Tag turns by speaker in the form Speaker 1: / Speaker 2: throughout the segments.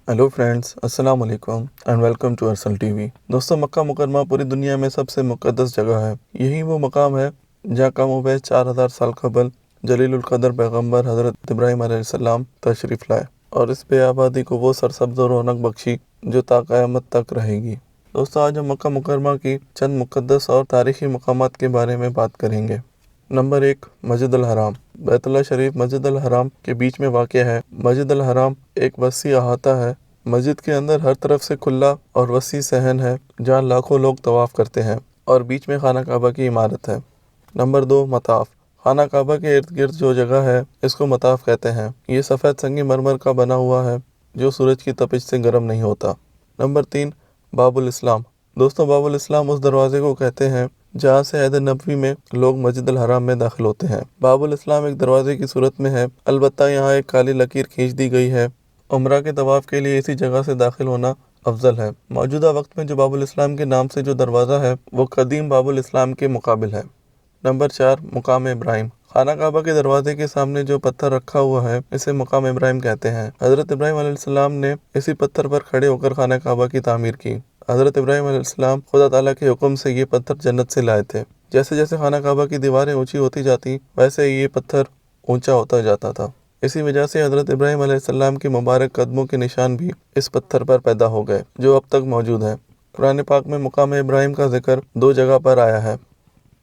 Speaker 1: Hello friends, अस्सलाम वालेकुम and welcome to Arsal TV. दोस्तों, मक्का मुकरमा पूरी दुनिया में सबसे मुक़द्दस जगह है। यही वो मकाम है जहाँ कम-ओ-बेश 4000 साल कबल जलीलुल कदर पैगंबर हज़रत इब्राहीम अलैहिस्सलाम तशरीफ़ लाए और इस बेआबादी को वो सरसब्ज़ और रौनक बख्शी जो ता क़यामत तक रहेगी। दोस्तों, आज हम मक्का मुकरमा की चंद मुक़द्दस और तारीख़ी मकामात के बारे में बात करेंगे। नंबर 1, मस्जिद अल हराम। बैतुल्लाह शरीफ मस्जिद अल हराम के बीच में वाक़या है। मस्जिद अल हराम एक वसी अहाता है। मस्जिद के अंदर हर तरफ से खुला और वसी सहन है जहाँ लाखों लोग तवाफ़ करते हैं और बीच में खाना काबा की इमारत है। नंबर 2, मताफ़। खाना काबा के इर्द गिर्द जो जगह है इसको मताफ़ कहते हैं। ये सफ़ेद संगमरमर का बना हुआ है जो सूरज की तपिश से गर्म नहीं होता। नंबर 3, बाबुल इस्लाम। दोस्तों, बाबुल इस्लाम उस दरवाजे को कहते हैं जहाँ से हैदर नबवी में लोग मस्जिद अल हराम में दाखिल होते हैं। बाबुल इस्लाम एक दरवाजे की सूरत में है, अलबत्ता यहाँ एक काली लकीर खींच दी गई है। उम्रा के तवाफ़ के लिए इसी जगह से दाखिल होना अफजल है। मौजूदा वक्त में जो बाबुल इस्लाम के नाम से जो दरवाज़ा है वो कदीम बाबुल इस्लाम के मुकाबिल है। नंबर 4, मुकाम इब्राहिम। खाना काबा के दरवाजे के सामने जो पत्थर रखा हुआ है इसे मुकाम इब्राहिम कहते हैं। हज़रत इब्राहिम अलैहिस्सलाम ने इसी पत्थर पर खड़े होकर खाना काबा की तामीर की। हज़रत इब्राहिम अलैहिस्सलाम खुदा ताला के हुक्म से ये पत्थर जन्नत से लाए थे। जैसे जैसे खाना काबा की दीवारें ऊंची होती जाती वैसे ये पत्थर ऊंचा होता जाता था। इसी वजह से हज़रत इब्राहिम अलैहिस्सलाम के मुबारक कदमों के निशान भी इस पत्थर पर पैदा हो गए जो अब तक मौजूद है। कुरान पाक में मुकाम इब्राहिम का जिक्र 2 जगह पर आया है।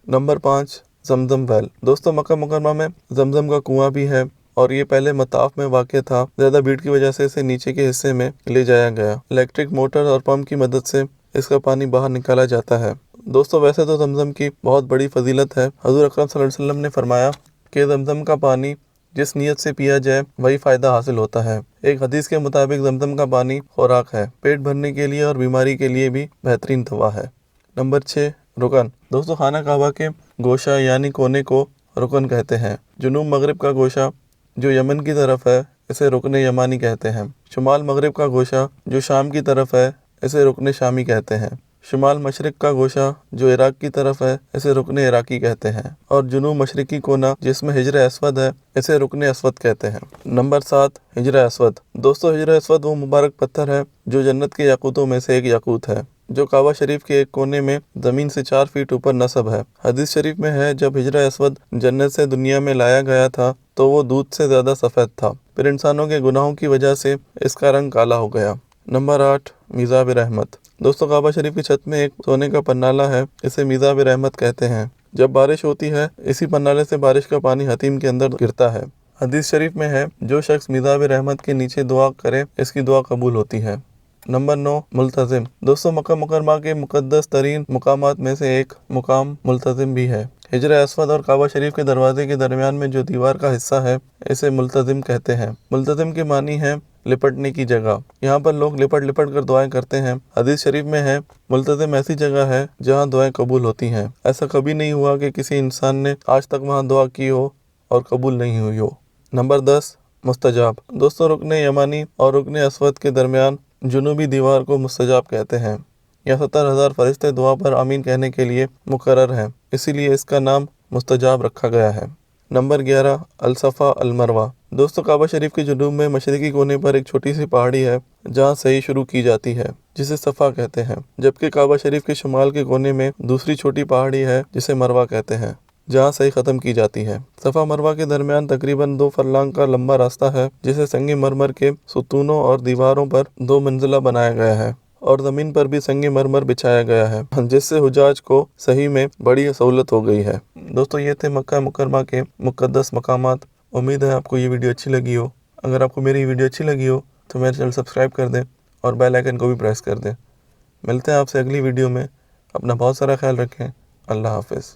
Speaker 1: नंबर 5, जमजम वेल। दोस्तों, मक्का मुकरमा में जमजम का कुआं भी है और ये पहले मताफ में वाक़ था। ज़्यादा भीड़ की वजह से इसे नीचे के हिस्से में ले जाया गया। इलेक्ट्रिक मोटर और पंप की मदद से इसका पानी बाहर निकाला जाता है। दोस्तों, वैसे तो जमजम की बहुत बड़ी फजीलत है। हज़ूर अकरम सल्लल्लाहु अलैहि वसल्लम ने फरमाया कि जमजम का पानी जिस नीयत से पिया जाए वही फ़ायदा हासिल होता है। एक हदीस के मुताबिक जमजम का पानी खुराक है, पेट भरने के लिए और बीमारी के लिए भी बेहतरीन दवा है। नंबर 6, रुकन। दोस्तों, खाना काबा के गोशा यानी कोने को रुकन कहते हैं। जुनूब मगरिब का गोशा जो यमन की तरफ है इसे रुकन यमानी कहते हैं। शुमाल मगरिब का गोशा जो शाम की तरफ है इसे रुकन शामी कहते हैं। शुमाल मशरिक का गोशा जो इराक की तरफ है इसे रुकन इराकी कहते हैं और जुनूब मशरिकी कोना जिसमें हिजर असवद है इसे रुकन असवद कहते हैं। नंबर 7, हिजर असवद। दोस्तों, हिजर असवद वो मुबारक पत्थर है जो जन्नत के याकूतों में से एक याकूत है जो काबा शरीफ के एक कोने में ज़मीन से 4 फीट ऊपर नस्ब है। हदीस शरीफ में है जब हिजर असवद जन्नत से दुनिया में लाया गया था तो वो दूध से ज़्यादा सफ़ेद था, फिर इंसानों के गुनाहों की वजह से इसका रंग काला हो गया। नंबर 8, मीज़ाब रहमत। दोस्तों, काबा शरीफ की छत में एक सोने का पन्नाला है, इसे मीज़ाब रहमत कहते हैं। जब बारिश होती है इसी पन्नाले से बारिश का पानी हतीम के अंदर गिरता है। हदीस शरीफ में है जो शख्स मीज़ाब रहमत के नीचे दुआ करे इसकी दुआ कबूल होती है। नंबर 9, मुल्तज़िम। दोस्तों, मक्का मुकरमा के मुक़द्दस तरीन मुकामात में से एक मुकाम मुल्तज़िम भी है। हिजर असवद और काबा शरीफ के दरवाजे के दरमियान में जो दीवार का हिस्सा है इसे मुल्तज़िम कहते हैं। मुल्तज़िम के मानी है लिपटने की जगह। यहाँ पर लोग लिपट लिपट कर दुआएं करते हैं। हदीस शरीफ में है मुल्तज़िम ऐसी जगह है जहाँ दुआएं कबूल होती हैं। ऐसा कभी नहीं हुआ कि किसी इंसान ने आज तक वहाँ दुआ की हो और कबूल नहीं हुई हो। नंबर 10, मुस्तजाब। दोस्तों, रुकन यमानी और रुकन असवद के दरमियान जुनूबी दीवार को मुस्तजाब कहते हैं। यह 70,000 फरिश्ते दुआ पर आमीन कहने के लिए मुकर्रर हैं, इसीलिए इसका नाम मुस्तजाब रखा गया है। नंबर 11, अल-सफ़ा अल-मरवा। दोस्तों, काबा शरीफ के जुनूब में मशरिकी कोने पर एक छोटी सी पहाड़ी है जहाँ सही शुरू की जाती है जिसे सफ़ा कहते हैं, जबकि काबा शरीफ के शुमाल के कोने में दूसरी छोटी पहाड़ी है जिसे मरवा कहते हैं जहाँ सही ख़त्म की जाती है। सफ़ा मरवा के दरमियान तकरीबन 2 फरलांग का लंबा रास्ता है जिसे संगमरमर के सुतूनों और दीवारों पर 2 मंजिला बनाया गया है और ज़मीन पर भी संगमरमर बिछाया गया है जिससे हुजाज को सही में बड़ी सहूलत हो गई है। दोस्तों, ये थे मक्का मुकरमा के मुक़द्दस मकामात। उम्मीद है आपको ये वीडियो अच्छी लगी हो। अगर आपको मेरी वीडियो अच्छी लगी हो तो मेरे चैनल सब्सक्राइब कर दें और बेल आइकन को भी प्रेस कर दें। मिलते हैं आपसे अगली वीडियो में। अपना बहुत सारा ख्याल रखें। अल्लाह हाफ़िज़।